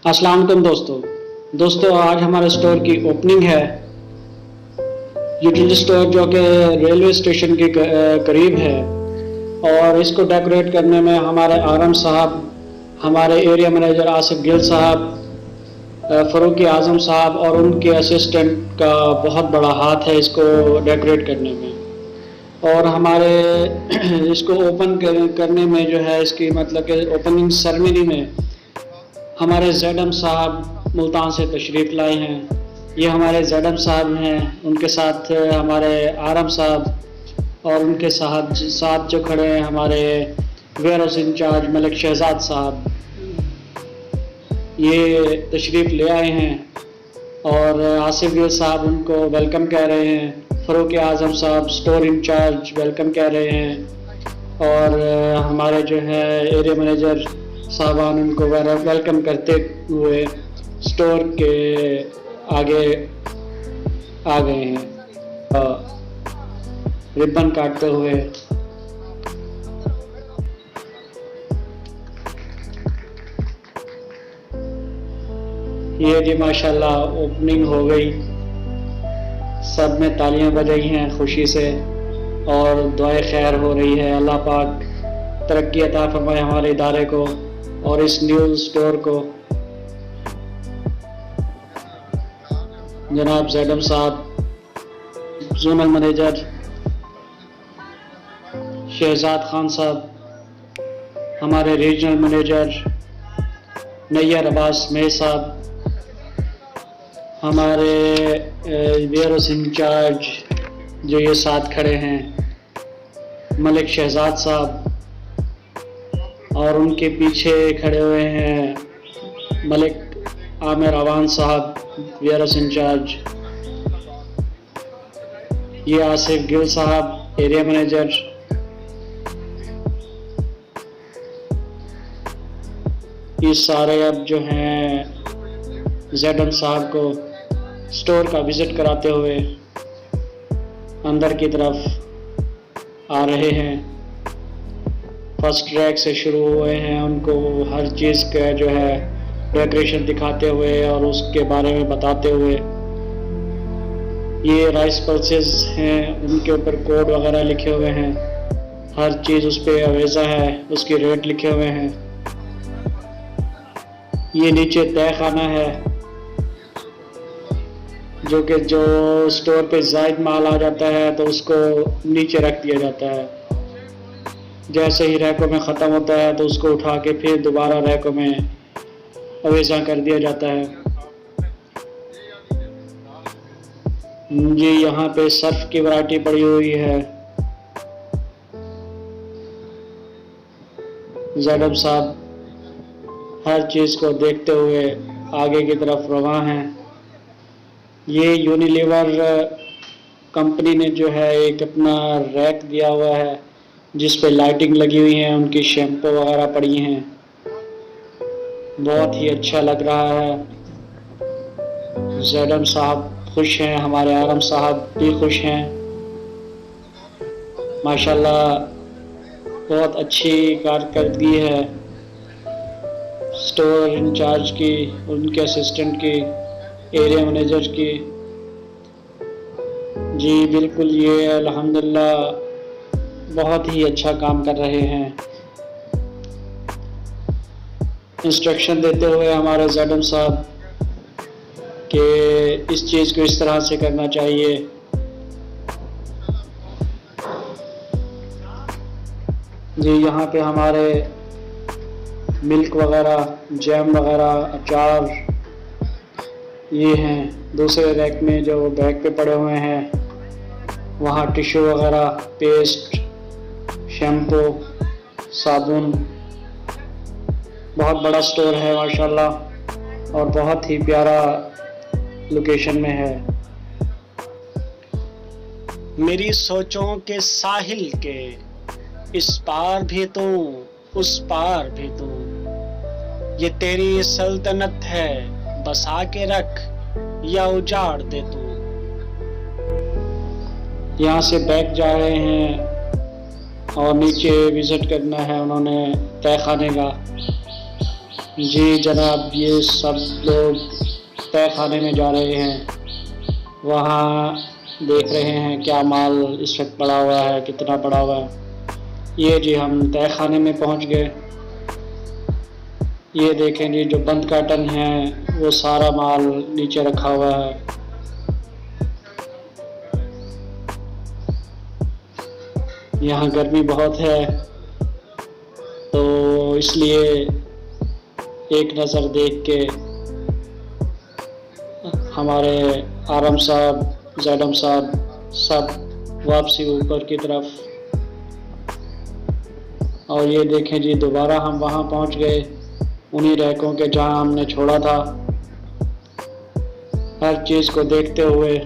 अस्सलाम वालेकुम दोस्तों आज हमारे स्टोर की ओपनिंग है। यूटिलिटी स्टोर जो कि रेलवे स्टेशन के करीब है, और इसको डेकोरेट करने में हमारे आरम साहब, हमारे एरिया मैनेजर आसिफ गिल साहब, फ़ारूक आज़म साहब और उनके असिस्टेंट का बहुत बड़ा हाथ है इसको डेकोरेट करने में। और हमारे इसको ओपन करने में जो है, इसकी मतलब कि ओपनिंग सेरेमनी में हमारे जेडम साहब मुल्तान से तशरीफ़ लाए हैं। ये हमारे जेडम साहब हैं, उनके साथ हमारे आरम साहब और उनके साथ जो खड़े हैं हमारे warehouse incharge Malik Shahzad साहब, ये तशरीफ़ ले आए हैं और आसिफ गिल साहब उनको वेलकम कह रहे हैं। फ़ारूक आज़म साहब स्टोर इंचार्ज वेलकम कह रहे हैं, और हमारे जो है एरिया मैनेजर साहबान उनको वेलकम करते हुए स्टोर के आगे आ गए हैं रिबन काटते हुए। ये जी माशाल्लाह ओपनिंग हो गई, सब में तालियां बज रही हैं खुशी से और दुआए खैर हो रही है। अल्लाह पाक तरक्की अता फरमाए हमारे इदारे को और इस न्यू स्टोर को। जनाब जैडम साहब, जोनल मैनेजर शहजाद खान साहब, हमारे रीजनल मैनेजर नैयर अब्बास मे साहब, हमारे वेयर हाउस इंचार्ज जो ये साथ खड़े हैं मलिक शहजाद साहब, और उनके पीछे खड़े हुए हैं मलिक आमिर अवान साहब वेयर हाउस इंचार्ज, ये आसिफ गिल साहब एरिया मैनेजर, ये सारे अब जो हैं जेडम साहब को स्टोर का विज़िट कराते हुए अंदर की तरफ आ रहे हैं। फर्स्ट ट्रैक से शुरू हुए हैं, उनको हर चीज़ का जो है डेकोरेशन दिखाते हुए और उसके बारे में बताते हुए। ये राइस पल्सेस हैं, उनके ऊपर कोड वगैरह लिखे हुए हैं, हर चीज़ उस पर अवेज़ा है, उसके रेट लिखे हुए हैं। ये नीचे तय खाना है जो कि जो स्टोर पे ज़ायद माल आ जाता है तो उसको नीचे रख दिया जाता है। जैसे ही रैकों में ख़त्म होता है तो उसको उठा के फिर दोबारा रैकों में अवेज़ा कर दिया जाता है। जी यहाँ पे सर्फ की वैरायटी पड़ी हुई है। ज़ैडम साहब हर चीज़ को देखते हुए आगे की तरफ रवां हैं। ये यूनिलीवर कंपनी ने जो है एक अपना रैक दिया हुआ है जिस पे लाइटिंग लगी हुई है, उनकी शैम्पू वगैरह पड़ी हैं, बहुत ही अच्छा लग रहा है। ज़ैडम साहब खुश हैं, हमारे आरम साहब भी खुश हैं। माशाल्लाह बहुत अच्छी कारकर्दगी है स्टोर इंचार्ज की, उनके असिस्टेंट की, एरिया मैनेजर की। जी बिल्कुल, ये अल्हम्दुलिल्लाह बहुत ही अच्छा काम कर रहे हैं। इंस्ट्रक्शन देते हुए हमारे ज़ैडम साहब कि इस चीज़ को इस तरह से करना चाहिए। जी यहाँ पे हमारे मिल्क वगैरह, जैम वगैरह, अचार ये हैं। दूसरे रैक में जो बैग पे पड़े हुए हैं वहाँ टिश्यू वगैरह, पेस्ट, शैम्पू, साबुन। बहुत बड़ा स्टोर है माशाल्लाह और बहुत ही प्यारा लोकेशन में है। मेरी सोचों के साहिल के इस पार भी तू, उस पार भी तू, ये तेरी सल्तनत है, बसा के रख या उजाड़ दे तू। यहाँ से बैग जा रहे हैं और नीचे विज़िट करना है उन्होंने तय खाने का। जी जनाब, ये सब लोग तय खाने में जा रहे हैं। वहाँ देख रहे हैं क्या माल इस वक्त पड़ा हुआ है, कितना पड़ा हुआ है। ये जी हम तय खाने में पहुँच गए। ये देखें जी, जो बंद कार्टन है वो सारा माल नीचे रखा हुआ है। यहाँ गर्मी बहुत है, तो इसलिए एक नज़र देख के हमारे आरम साहब, जैडम साहब सब वापसी ऊपर की तरफ। और ये देखें जी, दोबारा हम वहाँ पहुँच गए, उन्हीं रैकों के जहाँ हमने छोड़ा था। हर चीज़ को देखते हुए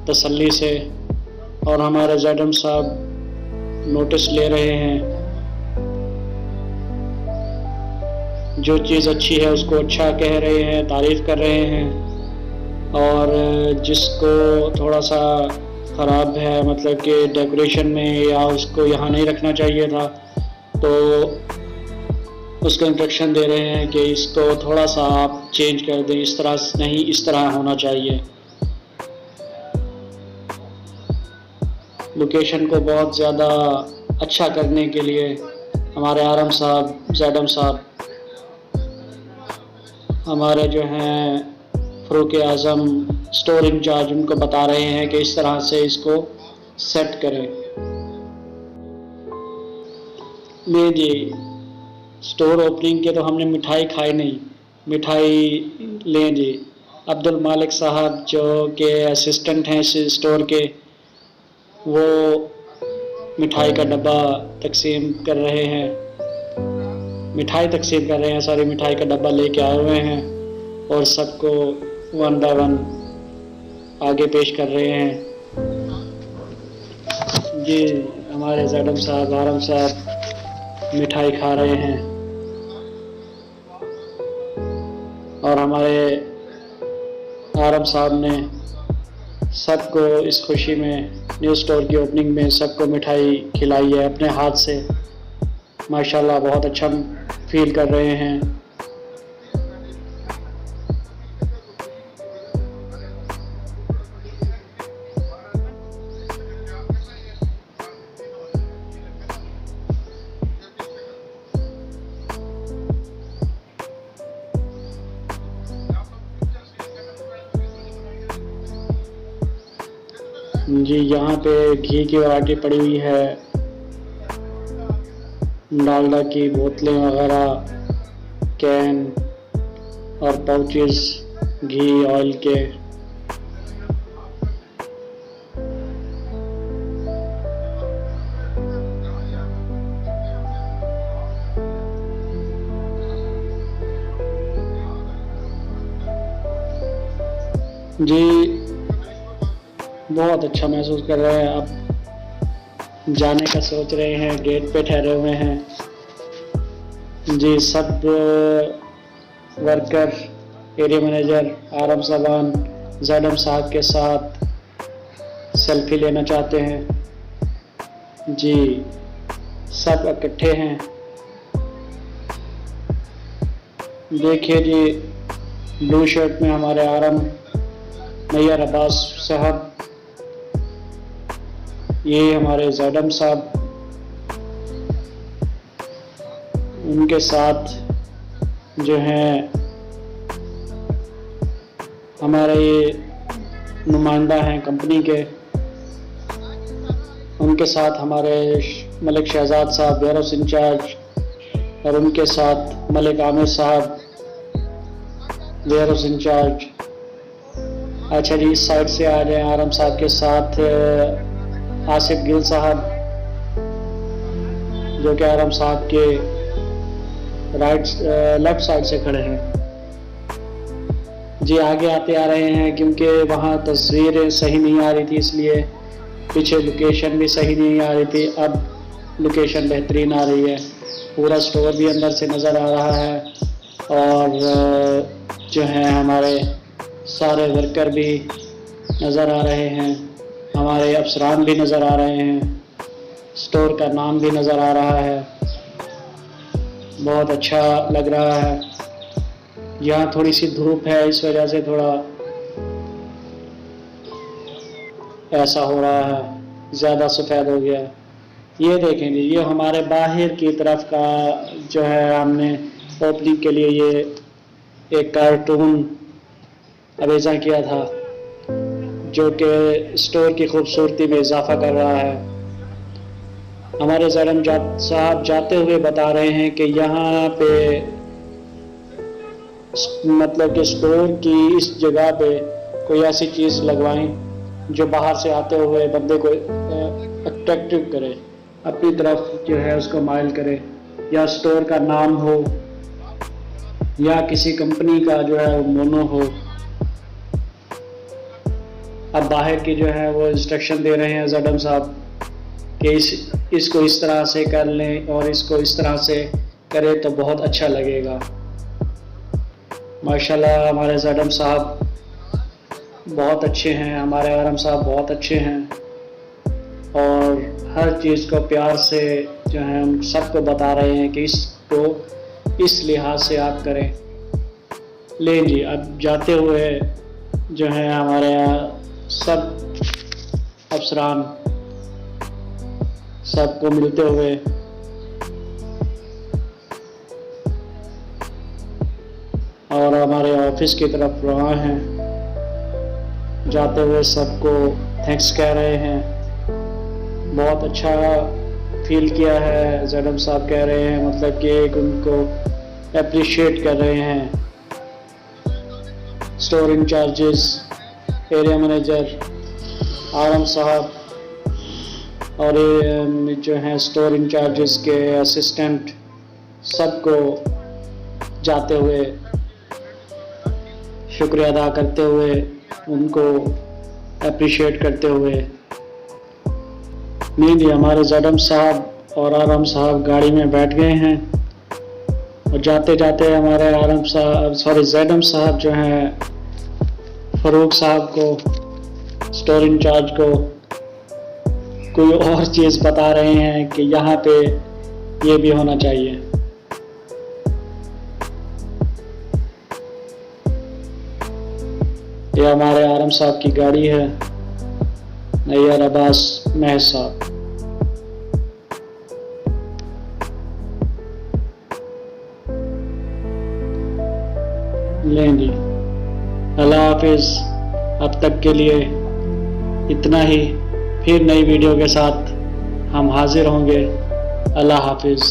तसल्ली से, और हमारे जैडम साहब नोटिस ले रहे हैं। जो चीज़ अच्छी है उसको अच्छा कह रहे हैं, तारीफ़ कर रहे हैं, और जिसको थोड़ा सा ख़राब है, मतलब कि डेकोरेशन में या उसको यहाँ नहीं रखना चाहिए था, तो उसको इंस्ट्रक्शन दे रहे हैं कि इसको थोड़ा सा आप चेंज कर दें, इस तरह नहीं, इस तरह होना चाहिए। लोकेशन को बहुत ज़्यादा अच्छा करने के लिए हमारे आरम साहब, जैडम साहब, हमारे जो हैं फ़ारूक आज़म स्टोर इंचार्ज, उनको बता रहे हैं कि इस तरह से इसको सेट करें। नहीं जी, स्टोर ओपनिंग के तो हमने मिठाई खाई नहीं, मिठाई लें जी। अब्दुल मालिक साहब जो के असिस्टेंट हैं इस स्टोर के, वो मिठाई का डब्बा तकसीम कर रहे हैं, मिठाई तकसीम कर रहे हैं, सारी मिठाई का डब्बा लेके आए हुए हैं और सबको वन बाय वन आगे पेश कर रहे हैं। जी हमारे जैडम साहब, आरम साहब मिठाई खा रहे हैं, और हमारे आरम साहब ने सबको इस खुशी में, न्यू स्टोर की ओपनिंग में सबको मिठाई खिलाई है अपने हाथ से। माशाल्लाह बहुत अच्छा फील कर रहे हैं। जी यहाँ पे घी की वैरायटी पड़ी हुई है, डालडा की बोतलें वगैरह, कैन और पाउचेस घी ऑयल के। जी बहुत अच्छा महसूस कर रहे हैं। अब जाने का सोच रहे हैं, गेट पे ठहरे हुए हैं। जी सब वर्कर, एरिया मैनेजर, आरम साहबान, जैडम साहब के साथ सेल्फी लेना चाहते हैं। जी सब इकट्ठे हैं। देखिए जी, ब्लू शर्ट में हमारे आरम मैयर अब्बास साहब, ये हमारे जैडम साहब, उनके साथ जो हैं हमारे ये नुमाइंदा हैं कंपनी के, उनके साथ हमारे मलिक शहजाद साहब वेयर हाउस इंचार्ज, और उनके साथ मलिक आमिर साहब वेयर हाउस इंचार्ज। अच्छा जी, इस साइड से आ जाए, आरम साहब के साथ आसिफ गिल साहब, जो कि आरम साहब के लेफ्ट साइड से खड़े हैं। जी आगे आते आ रहे हैं, क्योंकि वहाँ तस्वीरें सही नहीं आ रही थी, इसलिए पीछे लोकेशन भी सही नहीं आ रही थी। अब लोकेशन बेहतरीन आ रही है, पूरा स्टोर भी अंदर से नज़र आ रहा है, और जो है हमारे सारे वर्कर भी नज़र आ रहे हैं, हमारे अफसरान भी नज़र आ रहे हैं, स्टोर का नाम भी नज़र आ रहा है। बहुत अच्छा लग रहा है। यहाँ थोड़ी सी धूप है, इस वजह से थोड़ा ऐसा हो रहा है, ज़्यादा सफ़ेद हो गया है। ये देखें जी, ये हमारे बाहर की तरफ का जो है, हमने ओपनिंग के लिए ये एक कार्टून अवेजा किया था, जो कि स्टोर की खूबसूरती में इजाफा कर रहा है। हमारे ज़रम साहब जाते हुए बता रहे हैं कि यहाँ पे मतलब कि स्टोर की इस जगह पे कोई ऐसी चीज़ लगवाएं जो बाहर से आते हुए बंदे को अट्रैक्टिव करे, अपनी तरफ जो है उसको माइल करे, या स्टोर का नाम हो या किसी कंपनी का जो है मोनो हो। अब बाहर की जो है वो इंस्ट्रक्शन दे रहे हैं ज़डम साहब कि इसको इस तरह से कर लें और इसको इस तरह से करें तो बहुत अच्छा लगेगा। माशाल्लाह हमारे ज़डम साहब बहुत अच्छे हैं, हमारे आरम साहब बहुत अच्छे हैं, और हर चीज़ को प्यार से जो है हम सबको बता रहे हैं कि इसको इस लिहाज से आप करें। ले जी, अब जाते हुए जो है हमारे यहाँ सब अफसरान सबको मिलते हुए और हमारे ऑफिस की तरफ रवाना हैं। जाते हुए सबको थैंक्स कह रहे हैं, बहुत अच्छा फील किया है। ज़डम साहब कह रहे हैं मतलब कि एक उनको अप्रिशिएट कर रहे हैं। स्टोर इंचार्जेस, एरिया मैनेजर, आरम साहब और जो हैं स्टोर इंचार्जेस के असिस्टेंट, सबको जाते हुए शुक्रिया अदा करते हुए, उनको अप्रिशिएट करते हुए। नहीं, हमारे ज़डम साहब और आरम साहब गाड़ी में बैठ गए हैं, और जाते जाते हमारे आरम साहब ज़डम साहब जो हैं फ़रूक साहब को, स्टोर इंचार्ज को, कोई और चीज़ बता रहे हैं कि यहाँ पे ये भी होना चाहिए। ये हमारे आरम साहब की गाड़ी है, नैयर अब्बास महज साहब। लें जी, अल्लाह हाफिज़। अब तक के लिए इतना ही, फिर नई वीडियो के साथ हम हाजिर होंगे। अल्लाह हाफिज़।